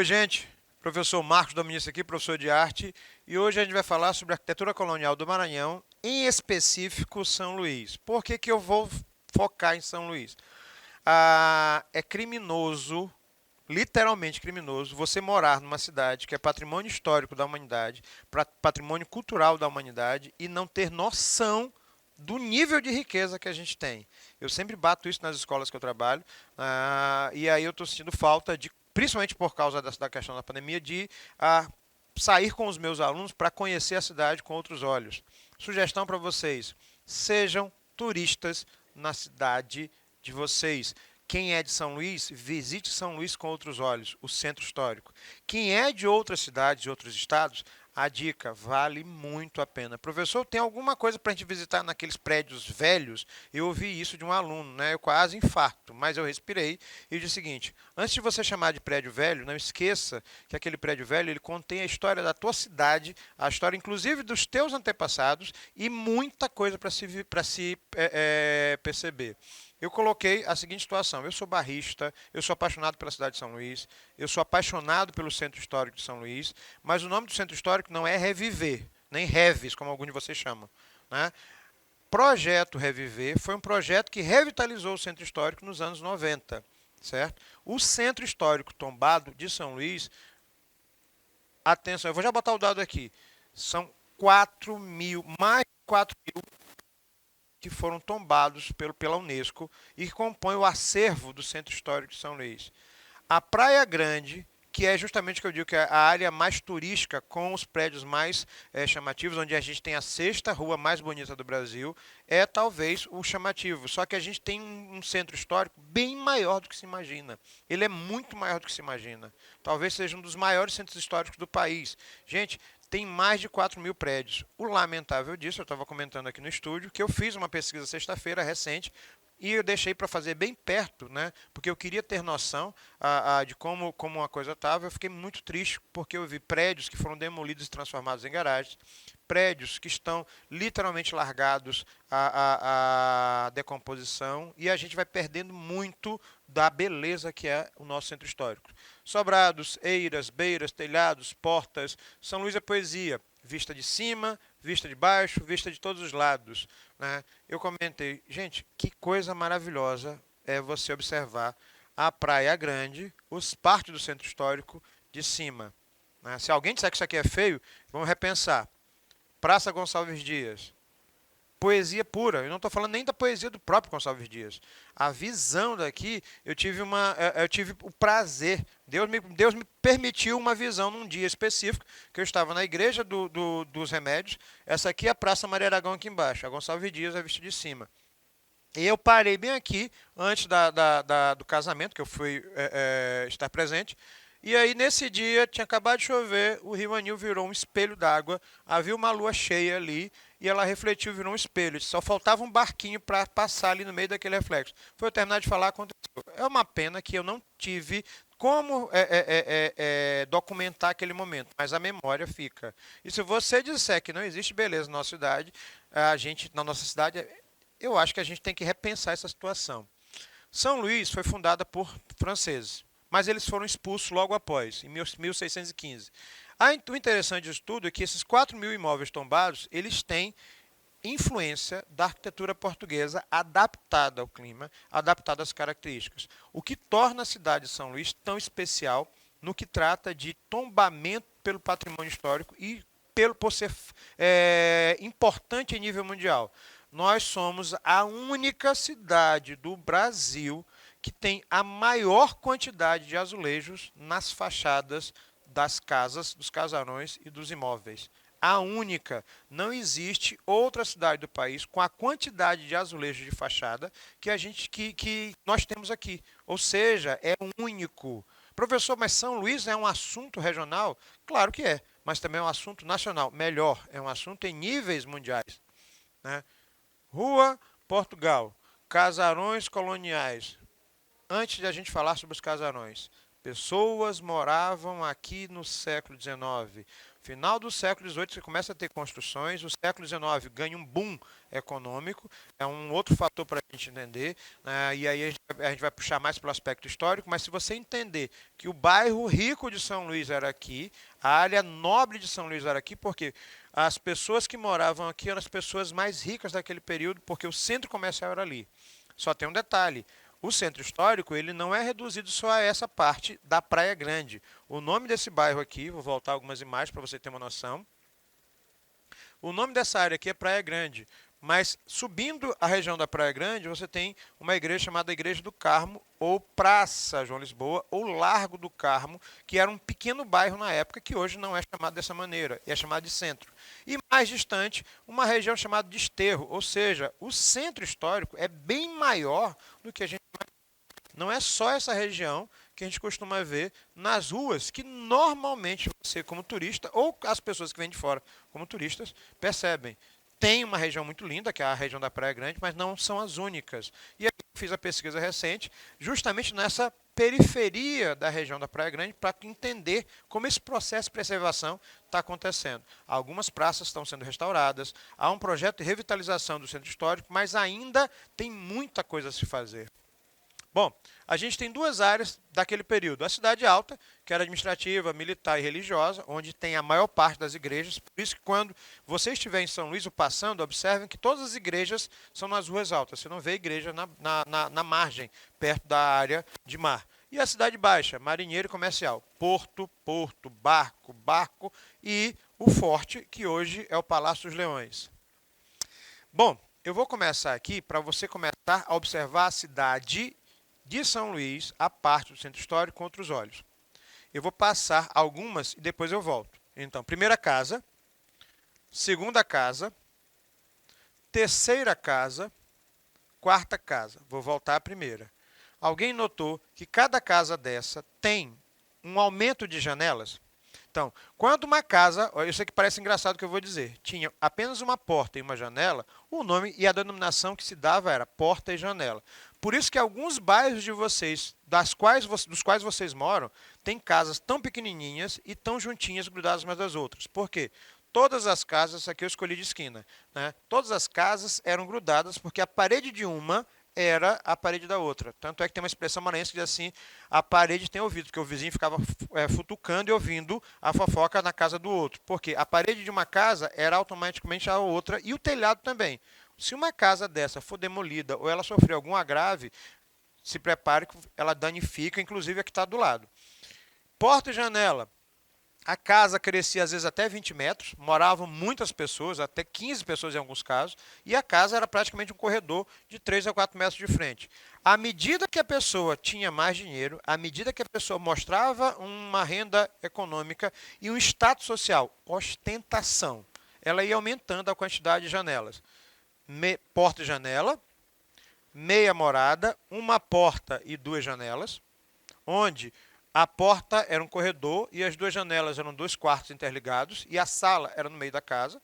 Oi, gente. Professor Marcos Dominici aqui, professor de arte, e hoje a gente vai falar sobre a arquitetura colonial do Maranhão, em específico São Luís. Por que que eu vou focar em São Luís? É criminoso, literalmente criminoso, você morar numa cidade que é patrimônio histórico da humanidade, patrimônio cultural da humanidade e não ter noção do nível de riqueza que a gente tem. Eu sempre bato isso nas escolas que eu trabalho, e aí eu estou sentindo falta de, principalmente por causa da questão da pandemia, de sair com os meus alunos para conhecer a cidade com outros olhos. Sugestão para vocês: sejam turistas na cidade de vocês. Quem é de São Luís, visite São Luís com outros olhos, o centro histórico. Quem é de outras cidades, de outros estados, a dica vale muito a pena. Professor, tem alguma coisa para a gente visitar naqueles prédios velhos? Eu ouvi isso de um aluno, né? Eu quase infarto, mas eu respirei e disse o seguinte: antes de você chamar de prédio velho, não esqueça que aquele prédio velho ele contém a história da tua cidade, a história inclusive dos teus antepassados e muita coisa para se perceber. Eu coloquei a seguinte situação: eu sou barrista, eu sou apaixonado pela cidade de São Luís, eu sou apaixonado pelo Centro Histórico de São Luís, mas o nome do Centro Histórico não é Reviver, nem Reves, como alguns de vocês chamam, né? Projeto Reviver foi um projeto que revitalizou o Centro Histórico nos anos 90, certo? O Centro Histórico tombado de São Luís, atenção, eu vou já botar o dado aqui, são 4 mil, mais de 4 mil que foram tombados pela Unesco e que compõem o acervo do Centro Histórico de São Luís. A Praia Grande, que é justamente o que eu digo que é a área mais turística, com os prédios mais chamativos, onde a gente tem a sexta rua mais bonita do Brasil, é talvez o chamativo. Só que a gente tem um centro histórico bem maior do que se imagina. Ele é muito maior do que se imagina. Talvez seja um dos maiores centros históricos do país. Gente, tem mais de 4 mil prédios. O lamentável disso, eu estava comentando aqui no estúdio, que eu fiz uma pesquisa sexta-feira recente, e eu deixei para fazer bem perto, né? Porque eu queria ter noção de como a coisa estava. Eu fiquei muito triste porque eu vi prédios que foram demolidos e transformados em garagens, prédios que estão literalmente largados à decomposição, e a gente vai perdendo muito da beleza que é o nosso centro histórico. Sobrados, eiras, beiras, telhados, portas. São Luís é poesia. Vista de cima, vista de baixo, vista de todos os lados, né? Eu comentei, gente, que coisa maravilhosa é você observar a Praia Grande, os partes do centro histórico de cima, né? Se alguém disser que isso aqui é feio, vamos repensar. Praça Gonçalves Dias, poesia pura. Eu não estou falando nem da poesia do próprio Gonçalves Dias. A visão daqui, eu tive o prazer. Deus me permitiu uma visão num dia específico, que eu estava na igreja dos Remédios. Essa aqui é a Praça Maria Aragão aqui embaixo. A Gonçalves Dias é vista de cima. E eu parei bem aqui, antes do casamento, que eu fui estar presente. E aí, nesse dia, tinha acabado de chover, o Rio Anil virou um espelho d'água, havia uma lua cheia ali, e ela refletiu e virou um espelho. Só faltava um barquinho para passar ali no meio daquele reflexo. Foi eu terminar de falar, aconteceu. É uma pena que eu não tive como documentar aquele momento, mas a memória fica. E se você disser que não existe beleza na nossa cidade, na nossa cidade, eu acho que a gente tem que repensar essa situação. São Luís foi fundada por franceses, mas eles foram expulsos logo após, em 1615. O interessante disso tudo é que esses 4 mil imóveis tombados, eles têm influência da arquitetura portuguesa adaptada ao clima, adaptada às características. O que torna a cidade de São Luís tão especial no que trata de tombamento pelo patrimônio histórico e por ser importante em nível mundial. Nós somos a única cidade do Brasil que tem a maior quantidade de azulejos nas fachadas das casas, dos casarões e dos imóveis. A única. Não existe outra cidade do país com a quantidade de azulejos de fachada que nós temos aqui. Ou seja, é único. Professor, mas São Luís é um assunto regional? Claro que é, mas também é um assunto nacional. Melhor, é um assunto em níveis mundiais, né? Rua Portugal, casarões coloniais. Antes de a gente falar sobre os casarões, pessoas moravam aqui no século XIX. Final do século XVIII você começa a ter construções, o século XIX ganha um boom econômico, é um outro fator para a gente entender, né? E aí a gente vai puxar mais pelo aspecto histórico, mas se você entender que o bairro rico de São Luís era aqui, a área nobre de São Luís era aqui, porque as pessoas que moravam aqui eram as pessoas mais ricas daquele período, porque o centro comercial era ali. Só tem um detalhe, o centro histórico ele não é reduzido só a essa parte da Praia Grande. O nome desse bairro aqui, vou voltar algumas imagens para você ter uma noção. O nome dessa área aqui é Praia Grande, mas subindo a região da Praia Grande, você tem uma igreja chamada Igreja do Carmo, ou Praça João Lisboa, ou Largo do Carmo, que era um pequeno bairro na época, que hoje não é chamado dessa maneira, é chamado de centro. E mais distante, uma região chamada de Esterro, ou seja, o centro histórico é bem maior do que a gente. Não é só essa região que a gente costuma ver nas ruas, que normalmente você, como turista, ou as pessoas que vêm de fora como turistas, percebem. Tem uma região muito linda, que é a região da Praia Grande, mas não são as únicas. E aqui eu fiz a pesquisa recente, justamente nessa periferia da região da Praia Grande, para entender como esse processo de preservação está acontecendo. Algumas praças estão sendo restauradas, há um projeto de revitalização do centro histórico, mas ainda tem muita coisa a se fazer. Bom, a gente tem duas áreas daquele período. A cidade alta, que era administrativa, militar e religiosa, onde tem a maior parte das igrejas. Por isso que quando você estiver em São Luís ou passando, observem que todas as igrejas são nas ruas altas. Você não vê igreja na margem, perto da área de mar. E a cidade baixa, marinheiro e comercial. Porto, porto, barco, barco e o forte, que hoje é o Palácio dos Leões. Bom, eu vou começar aqui para você começar a observar a cidade de São Luís, a parte do centro histórico, com outros olhos. Eu vou passar algumas e depois eu volto. Então, primeira casa, segunda casa, terceira casa, quarta casa. Vou voltar à primeira. Alguém notou que cada casa dessa tem um aumento de janelas? Então, quando uma casa, eu sei que parece engraçado o que eu vou dizer, tinha apenas uma porta e uma janela, o nome e a denominação que se dava era porta e janela. Por isso que alguns bairros de vocês, dos quais vocês moram, tem casas tão pequenininhas e tão juntinhas, grudadas umas das outras. Por quê? Todas as casas, aqui eu escolhi de esquina, né? Todas as casas eram grudadas porque a parede de uma era a parede da outra. Tanto é que tem uma expressão maranhense que diz assim, a parede tem ouvido, porque o vizinho ficava futucando e ouvindo a fofoca na casa do outro. Porque a parede de uma casa era automaticamente a outra e o telhado também. Se uma casa dessa for demolida ou ela sofrer algum agrave, se prepare que ela danifica, inclusive a que está do lado. Porta e janela. A casa crescia às vezes até 20 metros, moravam muitas pessoas, até 15 pessoas em alguns casos, e a casa era praticamente um corredor de 3 a 4 metros de frente. À medida que a pessoa tinha mais dinheiro, à medida que a pessoa mostrava uma renda econômica e um status social, ostentação, ela ia aumentando a quantidade de janelas. Porta e janela, meia morada, uma porta e duas janelas, onde a porta era um corredor e as duas janelas eram dois quartos interligados e a sala era no meio da casa.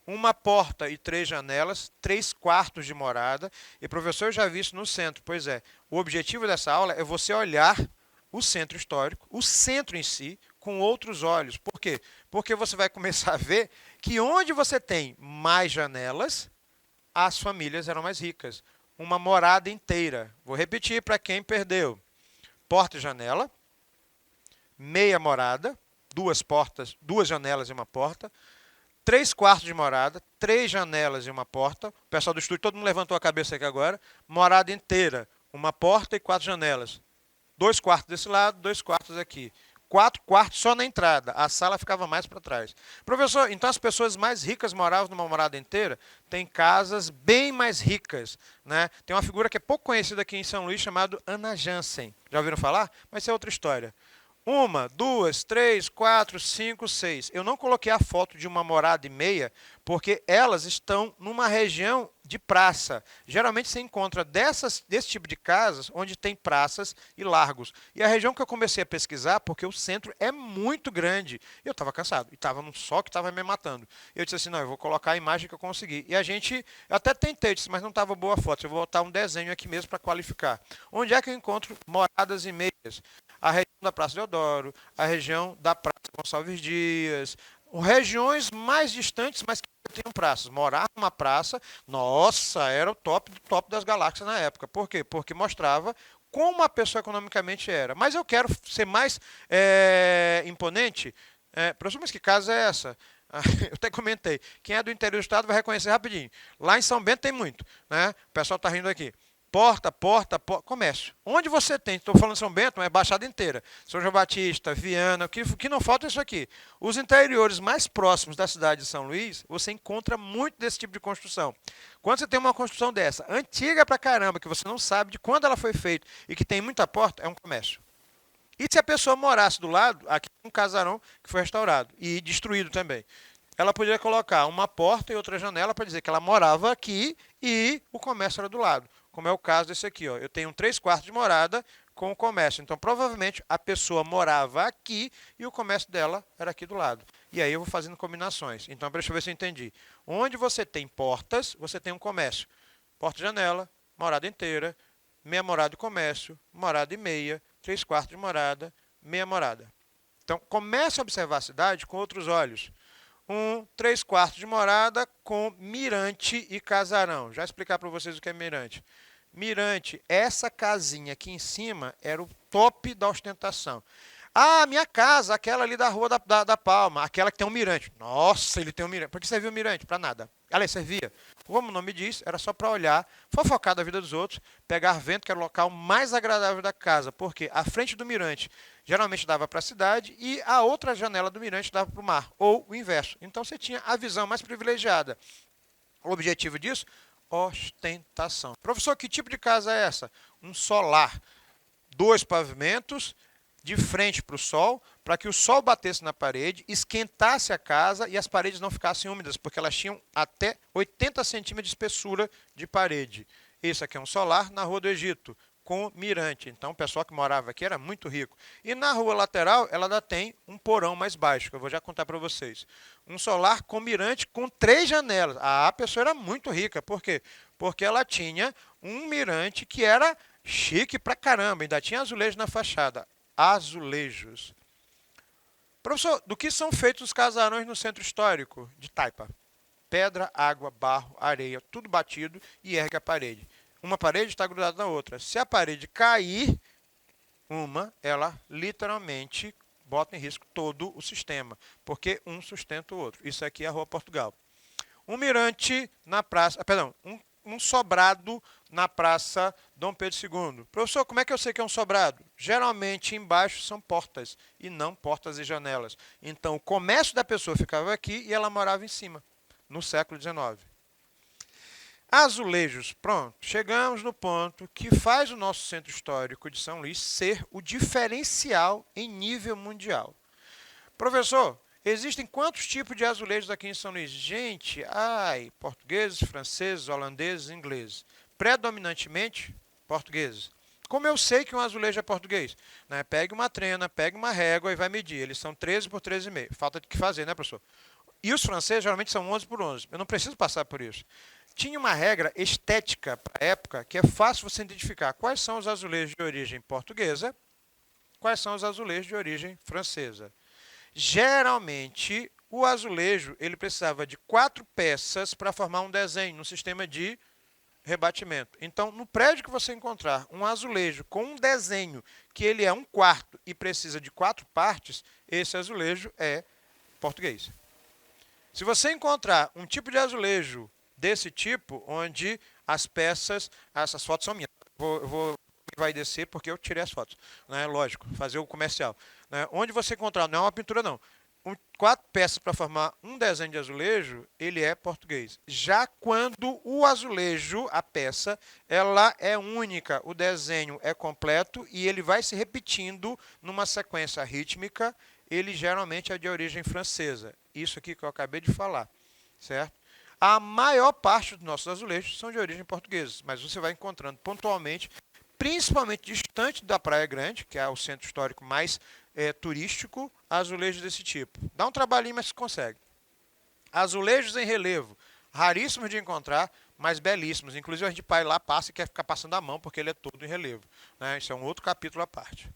Uma porta e três janelas, 3 quartos de morada. E professor, eu já vi isso no centro. Pois é, o objetivo dessa aula é você olhar o centro histórico, o centro em si, com outros olhos. Por quê? Porque você vai começar a ver que onde você tem mais janelas, as famílias eram mais ricas. Uma morada inteira. Vou repetir para quem perdeu. Porta e janela, meia morada, 2 portas, 2 janelas e uma porta, 3 quartos de morada, 3 janelas e uma porta. O pessoal do estúdio, todo mundo levantou a cabeça aqui agora. Morada inteira, uma porta e 4 janelas. 2 quartos desse lado, 2 quartos aqui. 4 quartos só na entrada, a sala ficava mais para trás. Professor, então as pessoas mais ricas moravam numa morada inteira? Tem casas bem mais ricas, né? Tem uma figura que é pouco conhecida aqui em São Luís, chamada Ana Jansen. Já ouviram falar? Mas isso é outra história. 1, 2, 3, 4, 5, 6. Eu não coloquei a foto de uma morada e meia, porque elas estão numa região de praça. Geralmente você encontra desse tipo de casas onde tem praças e largos. E a região que eu comecei a pesquisar, porque o centro é muito grande. Eu estava cansado, e estava num sol que estava me matando. Eu disse assim, não, eu vou colocar a imagem que eu consegui. E eu até tentei, disse, mas não estava boa a foto. Eu vou botar um desenho aqui mesmo para qualificar. Onde é que eu encontro moradas e meias? a região da Praça Deodoro, a região da Praça Gonçalves Dias, regiões mais distantes, mas que tinham praças. Morar numa praça, nossa, era o top do top das galáxias na época. Por quê? Porque mostrava como a pessoa economicamente era. Mas eu quero ser mais imponente. Professor, mas que casa é essa? Eu até comentei. Quem é do interior do estado vai reconhecer rapidinho. Lá em São Bento tem muito, né? O pessoal está rindo aqui. Porta, comércio. Onde você tem, estou falando São Bento, mas é Baixada inteira. São João Batista, Viana, o que não falta é isso aqui. Os interiores mais próximos da cidade de São Luís, você encontra muito desse tipo de construção. Quando você tem uma construção dessa, antiga pra caramba, que você não sabe de quando ela foi feita e que tem muita porta, é um comércio. E se a pessoa morasse do lado, aqui tem um casarão que foi restaurado e destruído também. Ela poderia colocar uma porta e outra janela para dizer que ela morava aqui e o comércio era do lado. Como é o caso desse aqui, ó. Eu tenho 3/4 de morada com o comércio. Então, provavelmente, a pessoa morava aqui e o comércio dela era aqui do lado. E aí eu vou fazendo combinações. Então, deixa eu ver se eu entendi. Onde você tem portas, você tem um comércio. Porta e janela, morada inteira, meia morada de comércio, morada e meia, 3/4 de morada, meia morada. Então, comece a observar a cidade com outros olhos. 3/4 de morada com mirante e casarão. Já explicar para vocês o que é mirante. Mirante, essa casinha aqui em cima era o top da ostentação. Ah, minha casa, aquela ali da Rua da Palma, aquela que tem um mirante. Nossa, ele tem um mirante. Para que servia o mirante? Para nada. Aliás, servia. Como o nome diz, era só para olhar, fofocar da vida dos outros, pegar vento, que era o local mais agradável da casa. Porque a frente do mirante geralmente dava para a cidade e a outra janela do mirante dava para o mar, ou o inverso. Então você tinha a visão mais privilegiada. O objetivo disso? Ostentação. Professor, que tipo de casa é essa? Um solar. 2 pavimentos, de frente para o sol, para que o sol batesse na parede, esquentasse a casa e as paredes não ficassem úmidas, porque elas tinham até 80 centímetros de espessura de parede. Esse aqui é um solar na Rua do Egito, com mirante. Então, o pessoal que morava aqui era muito rico. E na rua lateral, ela ainda tem um porão mais baixo, que eu vou já contar para vocês. Um solar com mirante com 3 janelas. A pessoa era muito rica. Por quê? Porque ela tinha um mirante que era chique pra caramba. Ainda tinha azulejo na fachada. Azulejos. Professor, do que são feitos os casarões no centro histórico? De taipa. Pedra, água, barro, areia, tudo batido e ergue a parede. Uma parede está grudada na outra. Se a parede cair, ela literalmente bota em risco todo o sistema, porque um sustenta o outro. Isso aqui é a Rua Portugal. Um mirante na praça, um sobrado na Praça Dom Pedro II. Professor, como é que eu sei que é um sobrado? Geralmente embaixo são portas e não portas e janelas. Então o comércio da pessoa ficava aqui e ela morava em cima, no século XIX. Azulejos, pronto. Chegamos no ponto que faz o nosso centro histórico de São Luís ser o diferencial em nível mundial. Professor, existem quantos tipos de azulejos aqui em São Luís? Gente, portugueses, franceses, holandeses, ingleses. Predominantemente, portugueses. Como eu sei que um azulejo é português? Né? Pegue uma trena, pegue uma régua e vai medir. Eles são 13 por 13,5. Falta de que fazer, né, professor? E os franceses geralmente são 11 por 11. Eu não preciso passar por isso. Tinha uma regra estética para a época que é fácil você identificar quais são os azulejos de origem portuguesa, quais são os azulejos de origem francesa. Geralmente, o azulejo ele precisava de 4 peças para formar um desenho no sistema de rebatimento. Então, no prédio que você encontrar um azulejo com um desenho que ele é 1/4 e precisa de 4 partes, esse azulejo é português. Se você encontrar um tipo de azulejo desse tipo, onde as peças, essas fotos são minhas, vai descer porque eu tirei as fotos, né? Lógico, fazer o comercial. Né? Onde você encontrar, não é uma pintura não, 4 peças para formar um desenho de azulejo, ele é português. Já quando o azulejo, a peça, ela é única, o desenho é completo e ele vai se repetindo numa sequência rítmica, ele geralmente é de origem francesa. Isso aqui que eu acabei de falar, certo? A maior parte dos nossos azulejos são de origem portuguesa, mas você vai encontrando pontualmente, principalmente distante da Praia Grande, que é o centro histórico mais turístico, azulejos desse tipo. Dá um trabalhinho, mas se consegue. Azulejos em relevo, raríssimos de encontrar, mas belíssimos. Inclusive a gente lá passa e quer ficar passando a mão, porque ele é todo em relevo. Né? Isso é um outro capítulo à parte.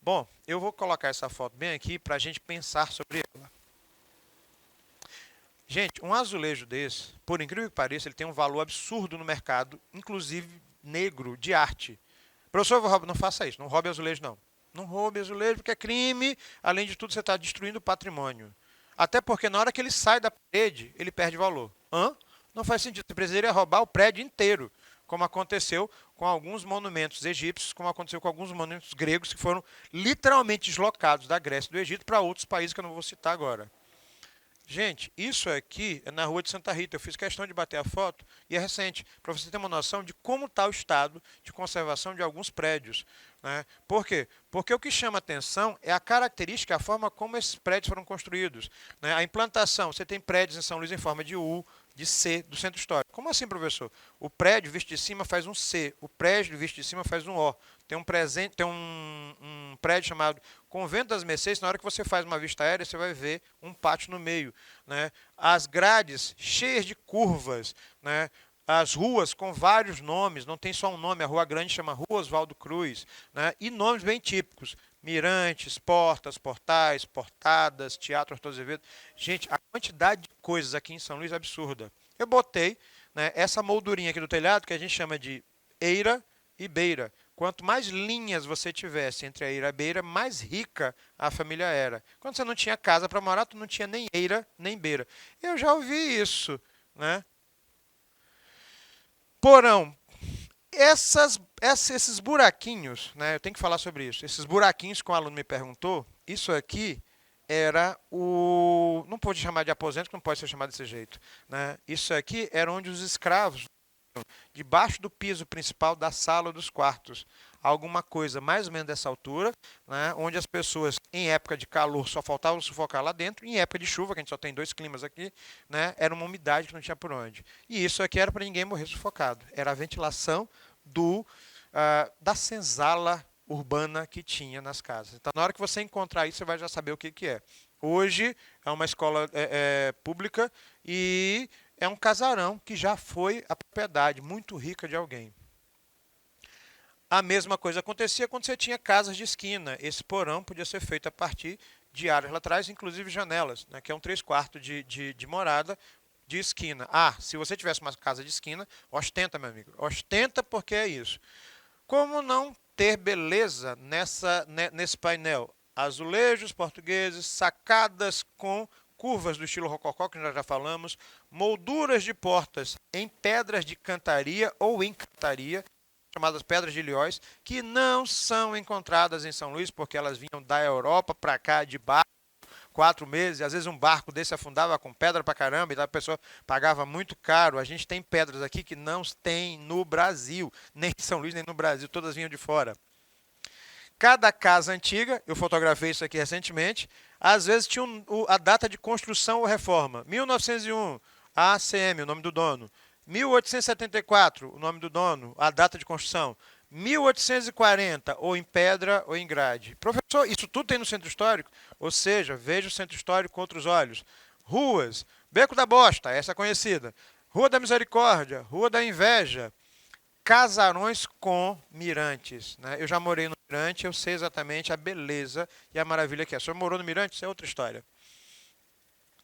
Bom, eu vou colocar essa foto bem aqui para a gente pensar sobre ela. Gente, um azulejo desse, por incrível que pareça, ele tem um valor absurdo no mercado, inclusive negro, de arte. Professor, não faça isso, não roube azulejo, não. Não roube azulejo, porque é crime. Além de tudo, você está destruindo o patrimônio. Até porque na hora que ele sai da parede, ele perde valor. Hã? Não faz sentido. Você precisaria roubar o prédio inteiro, como aconteceu com alguns monumentos egípcios, como aconteceu com alguns monumentos gregos, que foram literalmente deslocados da Grécia e do Egito para outros países que eu não vou citar agora. Gente, isso aqui é na rua de Santa Rita. Eu fiz questão de bater a foto e é recente, para você ter uma noção de como está o estado de conservação de alguns prédios. Né? Por quê? Porque o que chama atenção é a característica, a forma como esses prédios foram construídos. Né? A implantação, você tem prédios em São Luís em forma de U, de C, do centro histórico. Como assim, professor? O prédio visto de cima faz um C, o prédio visto de cima faz um O. Tem um prédio chamado Convento das Mercês, na hora que você faz uma vista aérea, você vai ver um pátio no meio. Né? As grades cheias de curvas, né? As ruas com vários nomes, não tem só um nome, a Rua Grande chama Rua Oswaldo Cruz, né? E nomes bem típicos, mirantes, portas, portais, portadas, Teatro Arthur Azevedo. Gente, a quantidade de coisas aqui em São Luís é absurda. Eu botei, né, essa moldurinha aqui do telhado, que a gente chama de eira e beira. Quanto mais linhas você tivesse entre a eira e a beira, mais rica a família era. Quando você não tinha casa para morar, tu não tinha nem eira, nem beira. Eu já ouvi isso, né? Porão, esses buraquinhos, né, eu tenho que falar sobre isso. Esses buraquinhos que o aluno me perguntou, isso aqui era o... Não pode chamar de aposento, que não pode ser chamado desse jeito. Né? Isso aqui era onde os escravos, debaixo do piso principal da sala ou dos quartos. Alguma coisa mais ou menos dessa altura, né, onde as pessoas, em época de calor, só faltavam sufocar lá dentro, e em época de chuva, que a gente só tem 2 climas aqui, né, era uma umidade que não tinha por onde. E isso aqui era para ninguém morrer sufocado. Era a ventilação da senzala urbana que tinha nas casas. Então, na hora que você encontrar isso, você vai já saber o que, que é. Hoje é uma escola pública e é um casarão que já foi a propriedade muito rica de alguém. A mesma coisa acontecia quando você tinha casas de esquina. Esse porão podia ser feito a partir de áreas laterais, inclusive janelas, né, que é um 3/4 de morada de esquina. Ah, se você tivesse uma casa de esquina, ostenta, meu amigo. Ostenta porque é isso. Como não ter beleza nesse painel? Azulejos portugueses, sacadas com curvas do estilo rococó, que nós já falamos, molduras de portas em pedras de cantaria ou em cantaria, chamadas pedras de Ilhéus, que não são encontradas em São Luís, porque elas vinham da Europa para cá de barco, 4 meses, às vezes um barco desse afundava com pedra para caramba, e a pessoa pagava muito caro. A gente tem pedras aqui que não tem no Brasil, nem em São Luís, nem no Brasil, todas vinham de fora. Cada casa antiga, eu fotografei isso aqui recentemente, às vezes tinha a data de construção ou reforma. 1901, ACM, o nome do dono. 1874, o nome do dono, a data de construção. 1840, ou em pedra ou em grade. Professor, isso tudo tem no centro histórico? Ou seja, veja o centro histórico com outros olhos. Ruas, Beco da Bosta, essa é conhecida. Rua da Misericórdia, Rua da Inveja. Casarões com mirantes. Né? Eu já morei no mirante, eu sei exatamente a beleza e a maravilha que é. Se você morou no mirante, isso é outra história.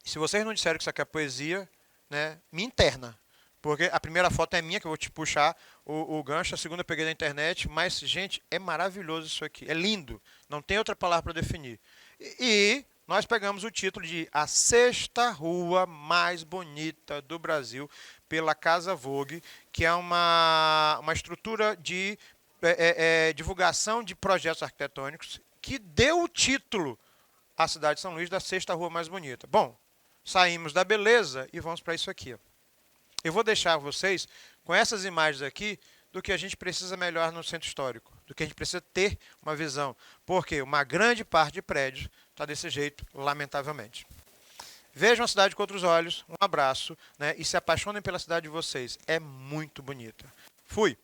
Se vocês não disserem que isso aqui é poesia, né, me interna. Porque a primeira foto é minha, que eu vou te puxar o gancho, a segunda eu peguei da internet, mas, gente, é maravilhoso isso aqui. É lindo. Não tem outra palavra para definir. E nós pegamos o título de A Sexta Rua Mais Bonita do Brasil, pela Casa Vogue, que é uma estrutura de divulgação de projetos arquitetônicos que deu o título à cidade de São Luís da Sexta Rua Mais Bonita. Bom, saímos da beleza e vamos para isso aqui. Eu vou deixar vocês com essas imagens aqui do que a gente precisa melhor no centro histórico, do que a gente precisa ter uma visão, porque uma grande parte de prédios está desse jeito, lamentavelmente. Vejam a cidade com outros olhos, um abraço, né, e se apaixonem pela cidade de vocês. É muito bonita. Fui!